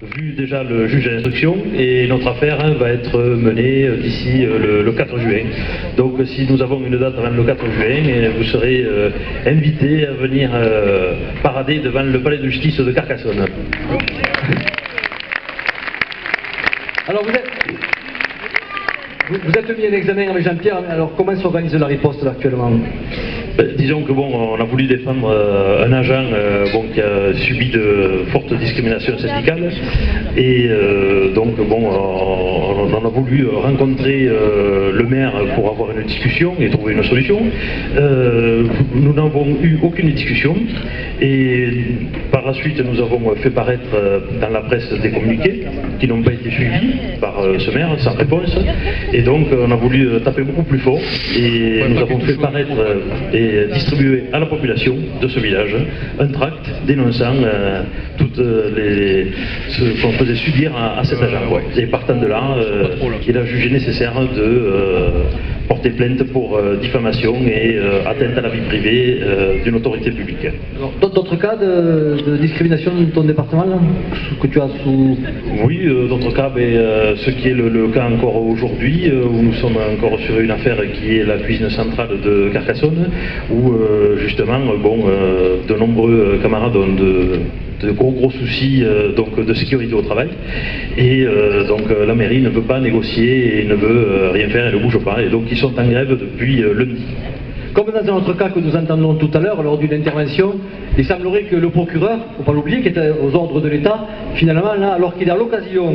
vu déjà le juge d'instruction et notre affaire va être menée d'ici le 4 juin. Donc si nous avons une date avant le 4 juin, vous serez invités à venir parader devant le palais de justice de Carcassonne. Alors vous êtes mis en examen avec Jean-Pierre, alors comment s'organise la riposte là, actuellement? Disons que on a voulu défendre un agent qui a subi de fortes discriminations syndicales et on a voulu rencontrer le maire pour avoir une discussion et trouver une solution. Nous n'avons eu aucune discussion et par la suite nous avons fait paraître dans la presse des communiqués qui n'ont pas été suivis par ce maire sans réponse et donc on a voulu taper beaucoup plus fort et nous avons fait paraître et distribuer à la population de ce village un tract dénonçant tout ce qu'on faisait subir à cet agent. Et partant de là, il a jugé nécessaire de porter plainte pour diffamation et atteinte à la vie privée d'une autorité publique. D'autres cas de discrimination dans ton département là, que tu as sous... Oui, d'autres cas, ce qui est le cas encore aujourd'hui, où nous sommes encore sur une affaire qui est la cuisine centrale de Carcassonne, où justement, de nombreux camarades ont de gros soucis de sécurité au travail et la mairie ne veut pas négocier et ne veut rien faire, elle ne bouge pas et donc ils sont en grève depuis lundi. Comme dans un autre cas que nous entendons tout à l'heure lors d'une intervention, il semblerait que le procureur, il ne faut pas l'oublier, qui était aux ordres de l'État, finalement là, alors qu'il a l'occasion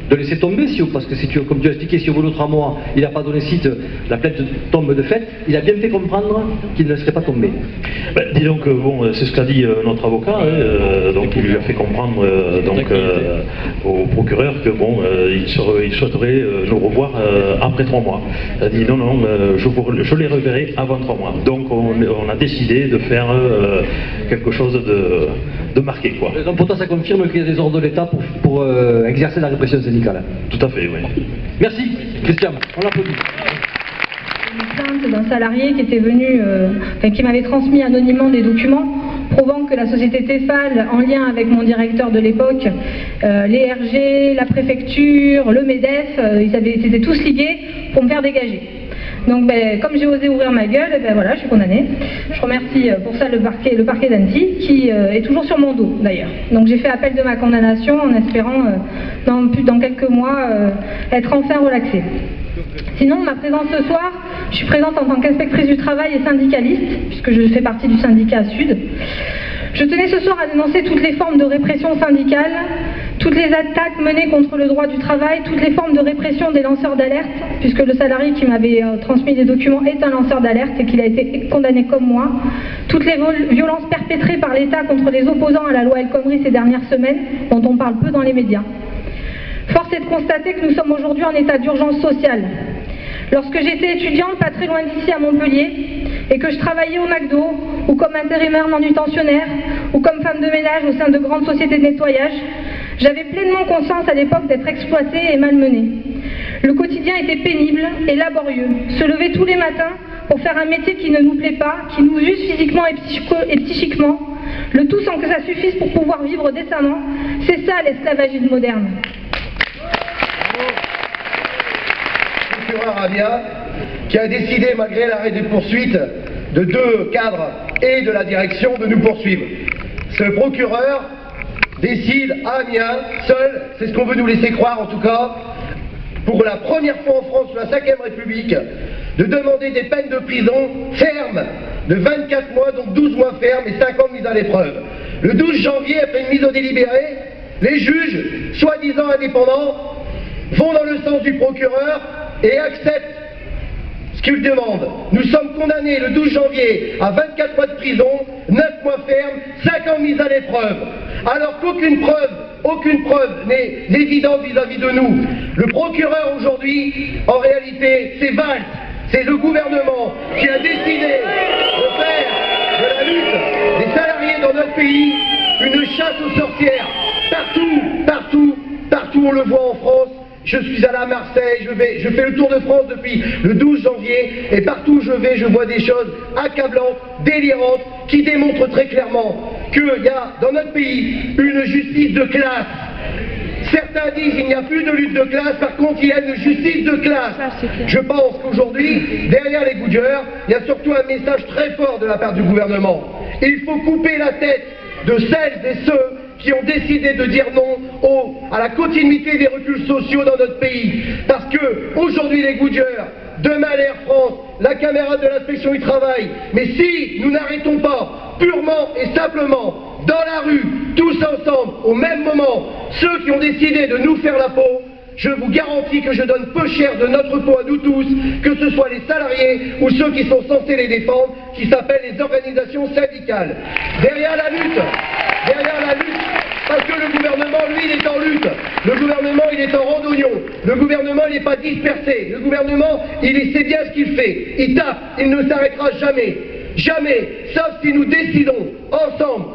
de laisser tomber, parce que comme tu as expliqué, si au bout de 3 mois, il n'a pas donné suite, la plainte tombe de fait, il a bien fait comprendre qu'il ne laisserait pas tomber. Disons que c'est ce qu'a dit notre avocat, il lui a fait comprendre au procureur que il souhaiterait nous revoir après 3 mois. Il a dit non, je les reverrai avant 3 mois. Donc on a décidé de faire quelque chose de marqué, quoi. Donc pour toi ça confirme qu'il y a des ordres de l'État pour exercer la répression syndicale. Tout à fait, oui. Merci, Christian, on l'applaudit. Une plainte d'un salarié qui était venu, qui m'avait transmis anonymement des documents prouvant que la société Tefal, en lien avec mon directeur de l'époque, les RG, la préfecture, le MEDEF, ils étaient tous ligués pour me faire dégager. Donc comme j'ai osé ouvrir ma gueule, je suis condamnée. Je remercie pour ça le parquet d'Annecy qui est toujours sur mon dos d'ailleurs. Donc j'ai fait appel de ma condamnation en espérant dans quelques mois être enfin relaxée. Sinon, ma présence ce soir, je suis présente en tant qu'inspectrice du travail et syndicaliste, puisque je fais partie du syndicat Sud. Je tenais ce soir à dénoncer toutes les formes de répression syndicale, toutes les attaques menées contre le droit du travail, toutes les formes de répression des lanceurs d'alerte, puisque le salarié qui m'avait transmis les documents est un lanceur d'alerte et qu'il a été condamné comme moi, toutes les violences perpétrées par l'État contre les opposants à la loi El Khomri ces dernières semaines, dont on parle peu dans les médias. Force est de constater que nous sommes aujourd'hui en état d'urgence sociale. Lorsque j'étais étudiante, pas très loin d'ici à Montpellier, et que je travaillais au McDo, ou comme intérimaire manutentionnaire, ou comme femme de ménage au sein de grandes sociétés de nettoyage, j'avais pleinement conscience à l'époque d'être exploitée et malmenée. Le quotidien était pénible et laborieux. Se lever tous les matins pour faire un métier qui ne nous plaît pas, qui nous use physiquement et psychiquement, le tout sans que ça suffise pour pouvoir vivre décemment, c'est ça l'esclavagisme moderne. Le procureur Amiens qui a décidé, malgré l'arrêt des poursuites de 2 cadres et de la direction, de nous poursuivre. Ce procureur décide à Amiens, seul, c'est ce qu'on veut nous laisser croire en tout cas, pour la première fois en France, sous la 5e République, de demander des peines de prison fermes de 24 mois, donc 12 mois fermes et 5 ans de mise à l'épreuve. Le 12 janvier, après une mise au délibéré, les juges, soi-disant indépendants, vont dans le sens du procureur et acceptent ce qu'il demande. Nous sommes condamnés le 12 janvier à 24 mois de prison, 9 mois fermes, 5 ans de mise à l'épreuve. Alors qu'aucune preuve n'est évidente vis-à-vis de nous. Le procureur aujourd'hui, en réalité, c'est Valls, c'est le gouvernement qui a décidé de faire de la lutte des salariés dans notre pays une chasse aux sorcières. Partout on le voit en France. Je suis allé à Marseille, je fais le tour de France depuis le 12 janvier et partout où je vais, je vois des choses accablantes, délirantes, qui démontrent très clairement qu'il y a dans notre pays une justice de classe. Certains disent qu'il n'y a plus de lutte de classe, par contre il y a une justice de classe. Je pense qu'aujourd'hui, derrière les Goodyear, il y a surtout un message très fort de la part du gouvernement. Il faut couper la tête de celles et ceux qui ont décidé de dire non à la continuité des reculs sociaux dans notre pays. Parce que aujourd'hui les Goodyear, demain l'Air France, la camarade de l'inspection du travail, mais si nous n'arrêtons pas purement et simplement dans la rue, tous ensemble, au même moment, ceux qui ont décidé de nous faire la peau, je vous garantis que je donne peu cher de notre peau à nous tous, que ce soit les salariés ou ceux qui sont censés les défendre, qui s'appellent les organisations syndicales. Derrière la lutte, parce que le gouvernement, lui, il est en lutte. Le gouvernement, il est en randonnion. Le gouvernement, il n'est pas dispersé. Le gouvernement, il sait bien ce qu'il fait. Il tape, il ne s'arrêtera jamais. Jamais, sauf si nous décidons ensemble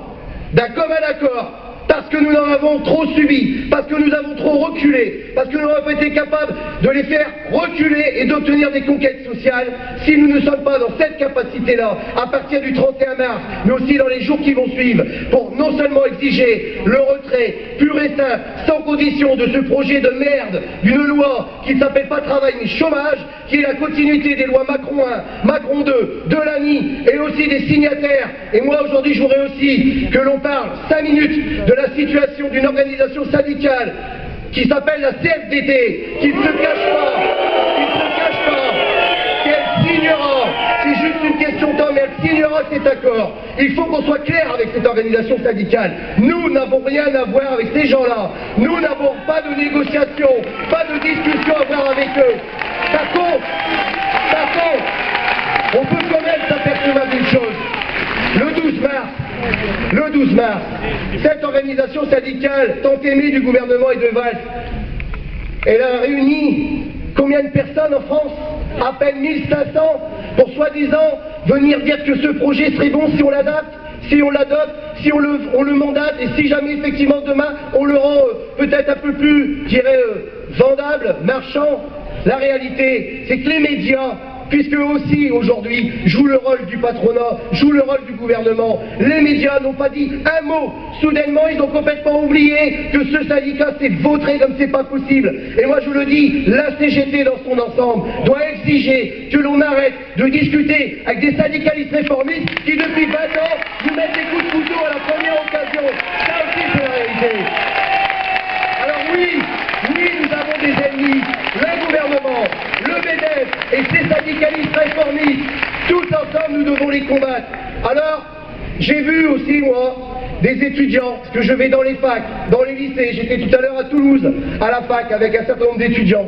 d'un commun accord, parce que nous en avons trop subi, parce que nous avons trop reculé, parce que nous n'avons pas été capables de les faire reculer et d'obtenir des conquêtes sociales. Si nous ne sommes pas dans cette capacité-là, à partir du 31 mars, mais aussi dans les jours qui vont suivre, pour non seulement exiger le retrait pur et simple, sans condition, de ce projet de merde, d'une loi qui ne s'appelle pas travail mais chômage, qui est la continuité des lois Macron 1, Macron 2, Delany et aussi des signataires. Et moi aujourd'hui je voudrais aussi que l'on parle 5 minutes de la situation d'une organisation syndicale qui s'appelle la CFDT, qui ne se cache pas, qu'elle signera, c'est juste une question de temps, mais elle signera cet accord. Il faut qu'on soit clair avec cette organisation syndicale. Nous n'avons rien à voir avec ces gens-là. Nous n'avons pas de négociation, pas de discussion à voir avec eux. Par contre, on peut quand même s'apercevoir d'une chose. Le 12 mars, cette organisation syndicale tant aimée du gouvernement et de Valls, elle a réuni combien de personnes en France? À peine 1500 pour soi-disant venir dire que ce projet serait bon si on l'adapte, si on l'adopte, si on le mandate et si jamais effectivement demain on le rend peut-être un peu plus, je dirais, vendable, marchand. La réalité, c'est que les médias, puisque eux aussi aujourd'hui jouent le rôle du patronat, jouent le rôle du gouvernement, les médias n'ont pas dit un mot. Soudainement, ils ont complètement oublié que ce syndicat s'est vautré comme c'est pas possible. Et moi je vous le dis, la CGT dans son ensemble doit exiger que l'on arrête de discuter avec des syndicalistes réformistes qui depuis 20 ans nous mettent des coups de couteau à la première occasion. Ça aussi c'est la réalité. Alors oui, nous avons des ennemis, le gouvernement, le MEDEF et ces syndicalistes réformistes, tous ensemble nous devons les combattre. Alors, j'ai vu aussi moi, des étudiants, parce que je vais dans les facs, dans les lycées, j'étais tout à l'heure à Toulouse, à la fac avec un certain nombre d'étudiants.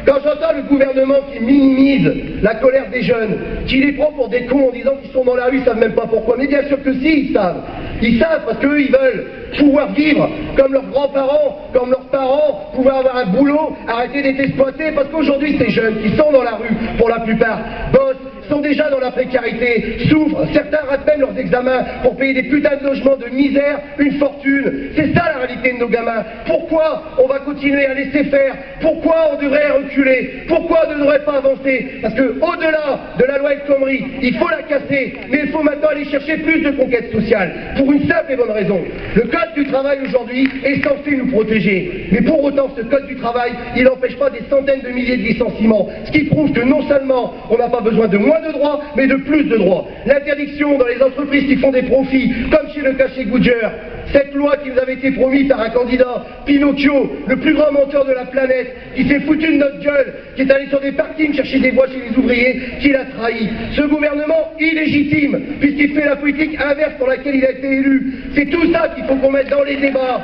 Quand j'entends le gouvernement qui minimise la colère des jeunes, qui les prend pour des cons en disant qu'ils sont dans la rue, ils savent même pas pourquoi, mais bien sûr que si, ils savent. Ils savent parce qu'eux, ils veulent pouvoir vivre comme leurs grands-parents, comme leurs parents, pouvoir avoir un boulot, arrêter d'être exploités, parce qu'aujourd'hui, ces jeunes qui sont dans la rue, pour la plupart, bossent, sont déjà dans la précarité, souffrent, certains ratent même leurs examens pour payer des putains de logements de misère, une fortune. C'est ça la réalité de nos gamins. Pourquoi on va continuer à laisser faire? Pourquoi on devrait reculer? Pourquoi on ne devrait pas avancer? Parce que au-delà de la loi El Khomri, il faut la casser, mais il faut maintenant aller chercher plus de conquêtes sociales, pour une simple et bonne raison. Le code du travail aujourd'hui est censé nous protéger, mais pour autant ce code du travail, il n'empêche pas des centaines de milliers de licenciements, ce qui prouve que non seulement on n'a pas besoin de moins de droits, mais de plus de droits. L'interdiction dans les entreprises qui font des profits, comme chez le cas chez Goodyear, cette loi qui nous avait été promise par un candidat, Pinocchio, le plus grand menteur de la planète, qui s'est foutu de notre gueule, qui est allé sur des parkings chercher des voix chez les ouvriers, qui l'a trahi. Ce gouvernement illégitime, puisqu'il fait la politique inverse pour laquelle il a été élu. C'est tout ça qu'il faut qu'on mette dans les débats.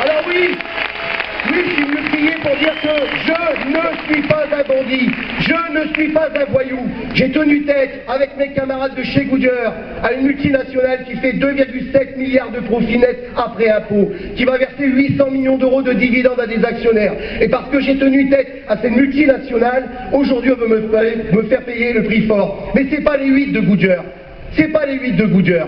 Alors oui, si vous me criez pour dire que je ne suis pas un bandit, je ne suis pas un voyou. J'ai tenu tête avec mes camarades de chez Goodyear à une multinationale qui fait 2,7 milliards de profits nets après impôts, qui va verser 800 millions d'euros de dividendes à des actionnaires. Et parce que j'ai tenu tête à cette multinationale, aujourd'hui on veut me faire payer le prix fort. Mais c'est pas les 8 de Goodyear, c'est pas les 8 de Goodyear.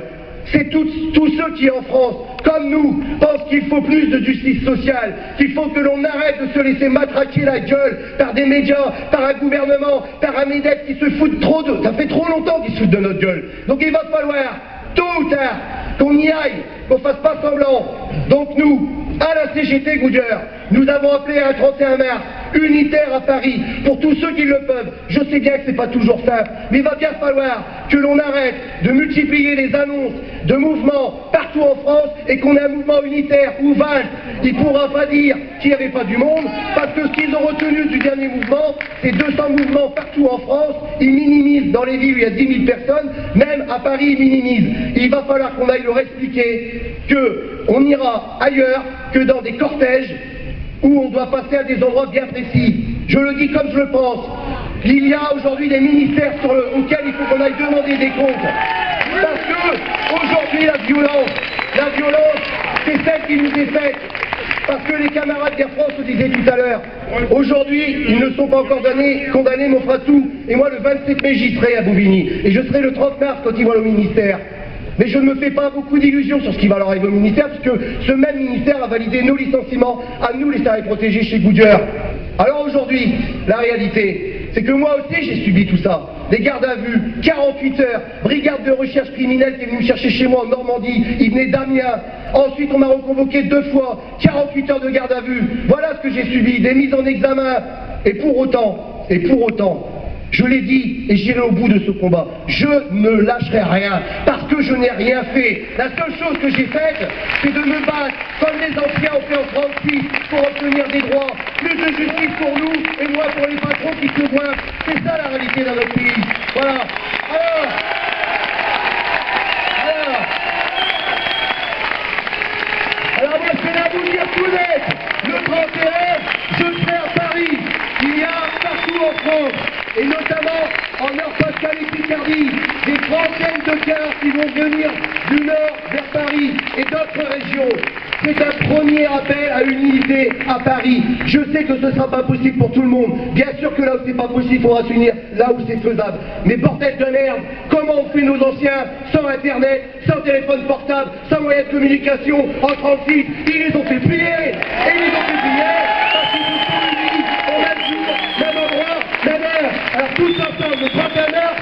C'est tous ceux qui en France, comme nous, pensent qu'il faut plus de justice sociale, qu'il faut que l'on arrête de se laisser matraquer la gueule par des médias, par un gouvernement, par un MEDEF qui se foutent trop de... Ça fait trop longtemps qu'ils se foutent de notre gueule. Donc il va falloir, tôt ou tard, qu'on y aille, qu'on fasse pas semblant. Donc nous, à la CGT Goodyear, nous avons appelé à un 31 mars unitaire à Paris pour tous ceux qui le peuvent. Je sais bien que c'est pas toujours simple, mais il va bien falloir que l'on arrête de multiplier les annonces de mouvements partout en France et qu'on ait un mouvement unitaire où Valls, il ne pourra pas dire qu'il n'y avait pas du monde, parce que ce qu'ils ont retenu du dernier mouvement, c'est 200 mouvements partout en France. Ils minimisent dans les villes où il y a 10 000 personnes, même à Paris ils minimisent. Il va falloir qu'on aille leur expliquer qu'on ira ailleurs que dans des cortèges où on doit passer à des endroits bien précis. Je le dis comme je le pense. Il y a aujourd'hui des ministères auxquels il faut qu'on aille demander des comptes. Parce que aujourd'hui la violence, c'est celle qui nous est faite. Parce que les camarades d'Air France le disaient tout à l'heure, aujourd'hui, ils ne sont pas encore condamnés, mais on fera tout. Et moi, le 27 mai, j'y serai à Bobigny. Et je serai le 30 mars quand ils vont au ministère. Mais je ne me fais pas beaucoup d'illusions sur ce qui va leur arriver au ministère, parce que ce même ministère a validé nos licenciements à nous, les salariés protégés chez Goodyear. Alors aujourd'hui, la réalité, c'est que moi aussi j'ai subi tout ça. Des gardes à vue, 48 heures, brigade de recherche criminelle qui est venue me chercher chez moi en Normandie, il venait d'Amiens. Ensuite on m'a reconvoqué 2 fois, 48 heures de garde à vue. Voilà ce que j'ai subi, des mises en examen. Et pour autant, je l'ai dit et j'irai au bout de ce combat. Je ne lâcherai rien parce que je n'ai rien fait. La seule chose que j'ai faite, c'est de me battre comme les anciens ont fait en 36 pour obtenir des droits, plus de justice pour nous et moins pour les patrons qui se voient. C'est ça la réalité dans notre pays. Voilà. Alors moi je vais là vous dire tout net. Le 31, je serai à Paris. Il y a partout en France, et notamment en Nord-Pas-de-Calais et Picardie, des trentaines de cars qui vont venir du nord vers Paris et d'autres régions. C'est un premier appel à une unité à Paris. Je sais que ce ne sera pas possible pour tout le monde. Bien sûr que là où c'est pas possible, il faudra s'unir là où c'est faisable. Mais bordel de merde, comment ont fait nos anciens sans internet, sans téléphone portable, sans moyen de communication en 36? Ils les ont fait plier. Et ils les ont fait plier parce qu'ils sont tous unis au même jour, même endroit, même heure. Alors tous ensemble, le 31 mars,